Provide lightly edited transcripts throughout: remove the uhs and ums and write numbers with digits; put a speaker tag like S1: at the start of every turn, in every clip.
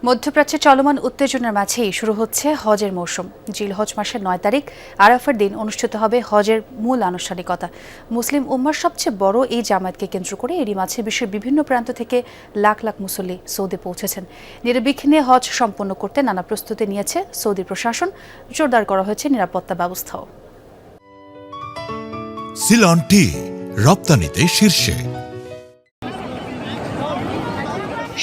S1: মধ্যপ্রাচ্যে চলমান উত্তেজনার মাঝেই শুরু হচ্ছে হজের মৌসুম। জিলহজ মাসের ৯ তারিখ আরাফার দিন অনুষ্ঠিত হবে হজের মূল আনুষ্ঠানিকতা। মুসলিম উম্মার সবচেয়ে বড় এই জামায়াতকে কেন্দ্র করে এরই মাঝে বিশ্বের বিভিন্ন প্রান্ত থেকে লাখ লাখ মুসল্লি সৌদি পৌঁছেছেন। নির্বিঘ্নে হজ সম্পন্ন করতে নানা প্রস্তুতি নিয়েছে সৌদি প্রশাসন। জোরদার করা হয়েছে নিরাপত্তা ব্যবস্থাও।
S2: সিলন টি রপ্তানিতে শীর্ষে।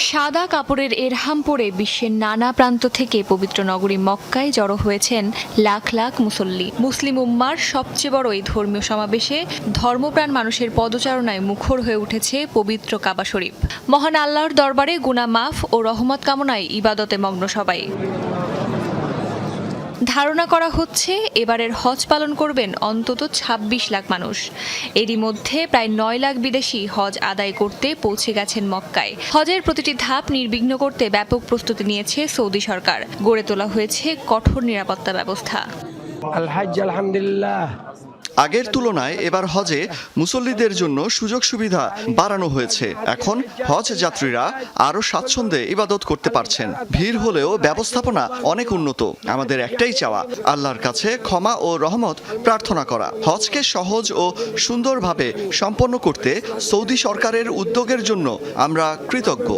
S3: সাদা কাপড়ের এরহাম পরে বিশ্বের নানা প্রান্ত থেকে পবিত্র নগরী মক্কায় জড়ো হয়েছেন লাখ লাখ মুসল্লি। মুসলিম উম্মার সবচেয়ে বড় এই ধর্মীয় সমাবেশে ধর্মপ্রাণ মানুষের পদচারণায় মুখর হয়ে উঠেছে পবিত্র কাবা শরীফ। মহান আল্লাহর দরবারে গুনাহ মাফ ও রহমত কামনায় ইবাদতে মগ্ন সবাই। ধারণা করা হচ্ছে এবারের হজ পালন করবেন অন্তত ২৬ লাখ মানুষ। এরই মধ্যে প্রায় ৯ লাখ বিদেশি হজ আদায় করতে পৌঁছে গেছেন মক্কায়। হজের প্রতিটি ধাপ নির্বিঘ্ন করতে ব্যাপক প্রস্তুতি নিয়েছে সৌদি সরকার। গড়ে তোলা হয়েছে কঠোর নিরাপত্তা ব্যবস্থা।
S4: আলহামদুলিল্লাহ।
S5: আগের তুলনায় এবার হজে মুসল্লিদের জন্য সুযোগ সুবিধা বাড়ানো হয়েছে। এখন হজ যাত্রীরা আরও স্বাচ্ছন্দ্যে ইবাদত করতে পারছেন। ভিড় হলেও ব্যবস্থাপনা অনেক উন্নত। আমাদের একটাই চাওয়া, আল্লাহর কাছে ক্ষমা ও রহমত প্রার্থনা করা। হজকে সহজ ও সুন্দরভাবে সম্পন্ন করতে সৌদি সরকারের উদ্যোগের জন্য আমরা কৃতজ্ঞ।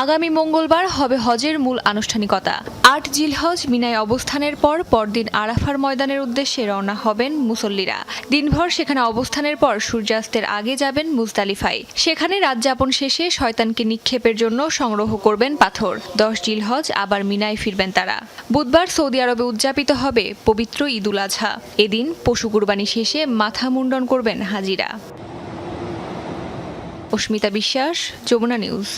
S3: আগামী মঙ্গলবার হবে হজের মূল আনুষ্ঠানিকতা। ৮ জিলহজ মিনায় অবস্থানের পর পরদিন আরাফার ময়দানের উদ্দেশ্যে রওনা হবেন মুসল্লিরা। দিনভর সেখানে অবস্থানের পর সূর্যাস্তের আগে যাবেন মুজদালিফায়। সেখানে রাত যাপন শেষে শয়তানকে নিক্ষেপের জন্য সংগ্রহ করবেন পাথর। ১০ জিলহজ আবার মিনায় ফিরবেন তারা। বুধবার সৌদি আরবে উদযাপিত হবে পবিত্র ঈদুল আজহা। এদিন পশু কুরবানি শেষে মাথা মুন্ডন করবেন হাজিরা। অস্মিতা বিশ্বাস, যমুনা নিউজ।